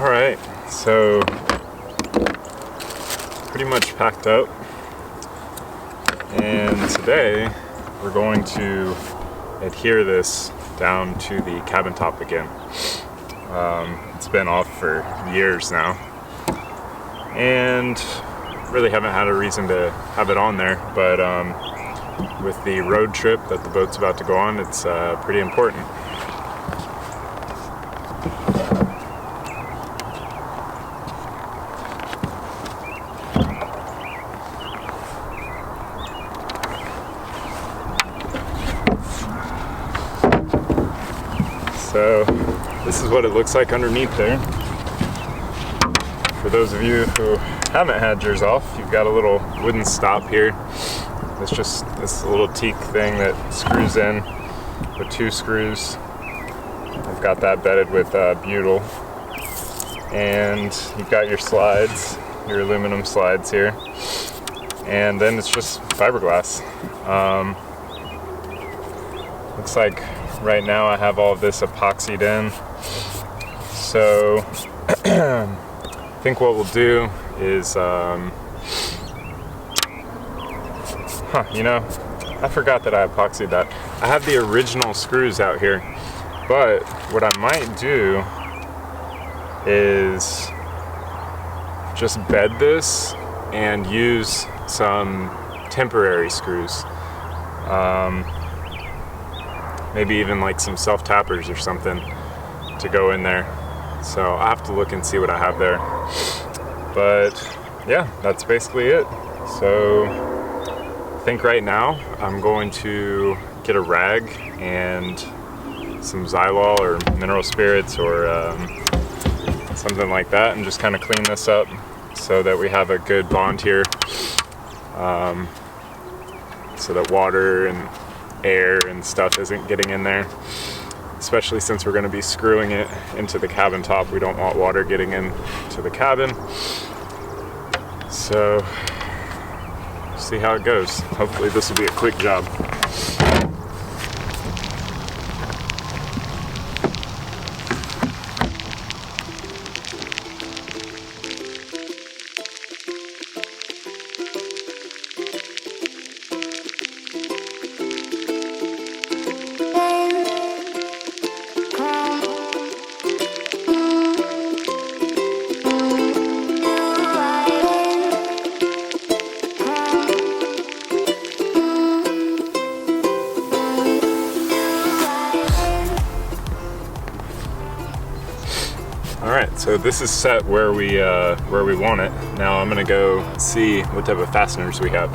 Alright, so pretty much packed up, and today we're going to adhere this down to the cabin top again. It's been off for years now, and really haven't had a reason to have it on there, but with the road trip that the boat's about to go on, it's pretty important. So this is what it looks like underneath there. For those of you who haven't had yours off, you've got a little wooden stop here. It's just this little teak thing that screws in with 2 screws. I've got that bedded with butyl. And you've got your slides, your aluminum slides here. And then it's just fiberglass. Looks like right now I have all of this epoxied in. So I think what we'll do is, I forgot that I epoxied that. I have the original screws out here, but what I might do is just bed this and use some temporary screws. Maybe even like some self-tappers or something to go in there. So I'll have to look and see what I have there. But yeah, that's basically it. So I think right now I'm going to get a rag and some Xylol or mineral spirits or something like that, and just kind of clean this up so that we have a good bond here, so that water and air and stuff isn't getting in there, especially since we're going to be screwing it into the cabin top. We don't want water getting into the cabin. So see how it goes. Hopefully this will be a quick job. Alright, so this is set where we want it. Now I'm gonna go see what type of fasteners we have.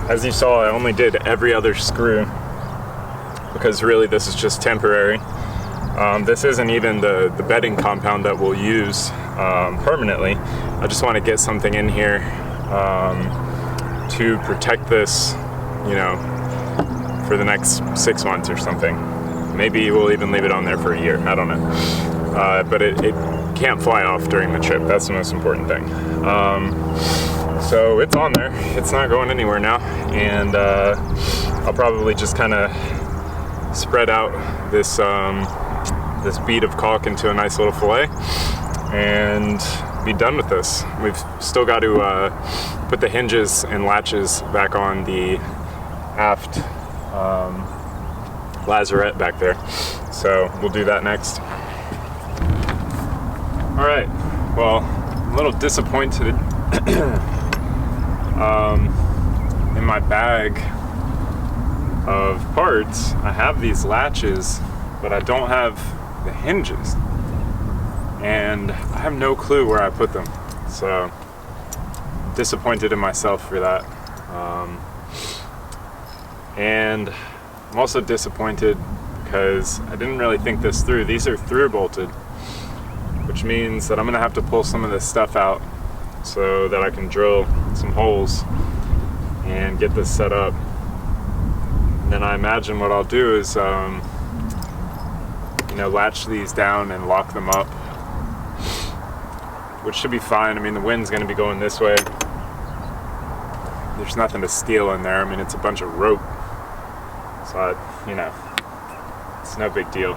As you saw, I only did every other screw because really this is just temporary. This isn't even the bedding compound that we'll use permanently. I just want to get something in here to protect this, you know, for the next 6 months or something. Maybe we'll even leave it on there for a year, I don't know. But it can't fly off during the trip, that's the most important thing. So it's on there, it's not going anywhere now, and I'll probably just kind of spread out this this bead of caulk into a nice little fillet and be done with this. We've still got to put the hinges and latches back on the aft lazarette back there, so we'll do that next. All right, well, I'm a little disappointed in my bag of parts. I have these latches, but I don't have the hinges, and I have no clue where I put them, so disappointed in myself for that. And I'm also disappointed because I didn't really think this through. These are through bolted, which means that I'm gonna have to pull some of this stuff out so that I can drill some holes and get this set up. And then I imagine what I'll do is you know, latch these down and lock them up, which should be fine. I mean, the wind's gonna be going this way. There's nothing to steal in there. I mean, it's a bunch of rope, so you know, it's no big deal.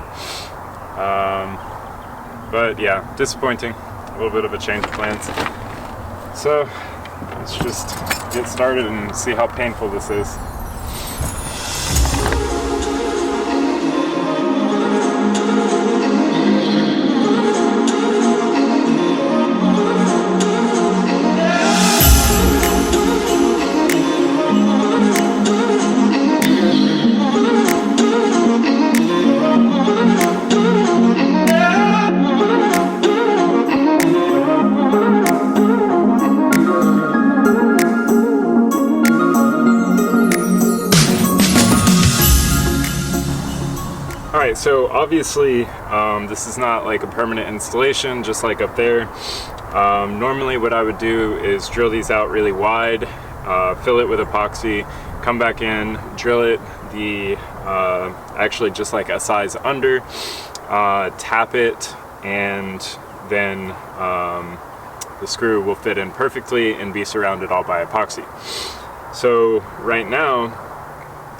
But yeah, disappointing. A little bit of a change of plans. So let's just get started and see how painful this is. Alright, so obviously this is not like a permanent installation, just like up there. Normally what I would do is drill these out really wide, fill it with epoxy, come back in, drill it actually just like a size under, tap it, and then the screw will fit in perfectly and be surrounded all by epoxy. So right now,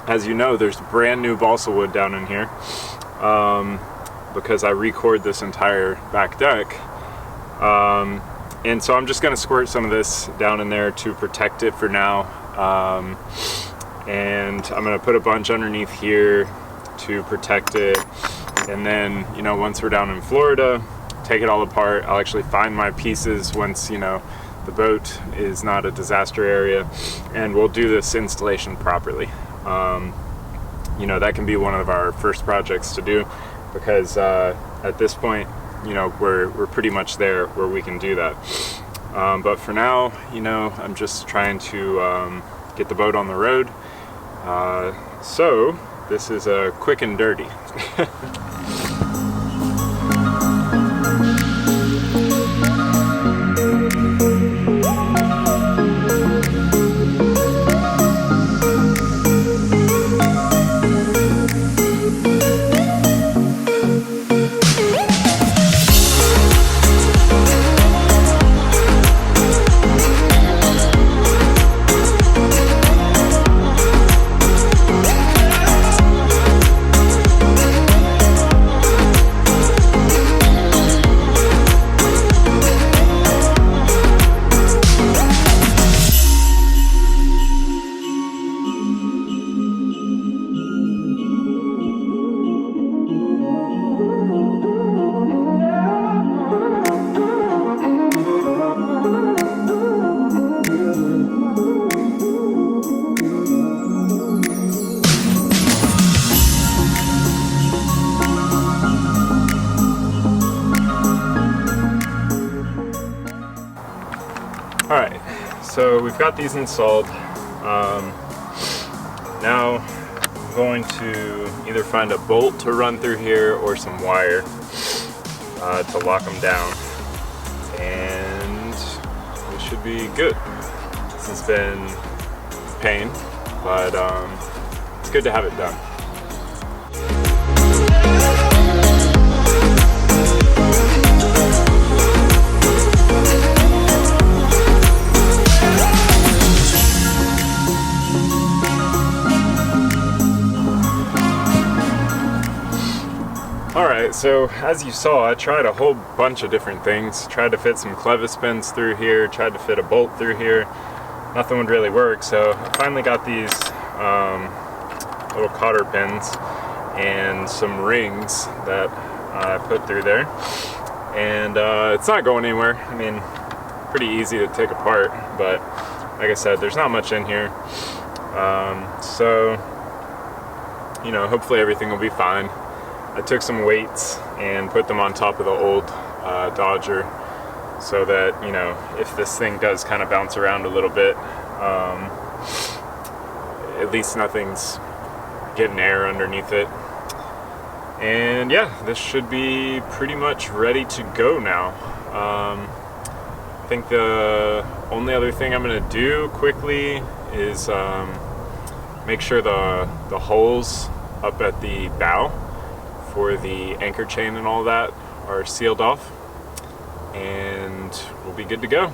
as you know, there's brand new balsa wood down in here because I re-cored this entire back deck. And so I'm just gonna squirt some of this down in there to protect it for now. And I'm gonna put a bunch underneath here to protect it. And then, you know, once we're down in Florida, take it all apart. I'll actually find my pieces once, you know, the boat is not a disaster area, and we'll do this installation properly. You know, that can be one of our first projects to do, because at this point, you know, we're pretty much there where we can do that. But for now, you know, I'm just trying to get the boat on the road. So this is a quick and dirty. Alright, so we've got these installed. Now I'm going to either find a bolt to run through here or some wire to lock them down, and we should be good. This has been of pain, but it's good to have it done. Alright, so as you saw, I tried a whole bunch of different things. Tried to fit some clevis pins through here, tried to fit a bolt through here. Nothing would really work, so I finally got these little cotter pins and some rings that I put through there. And it's not going anywhere. I mean, pretty easy to take apart, but like I said, there's not much in here. So, you know, hopefully everything will be fine. I took some weights and put them on top of the old Dodger so that, you know, if this thing does kind of bounce around a little bit, at least nothing's getting air underneath it. And yeah, this should be pretty much ready to go now. I think the only other thing I'm going to do quickly is make sure the holes up at the bow for the anchor chain and all that are sealed off, and we'll be good to go.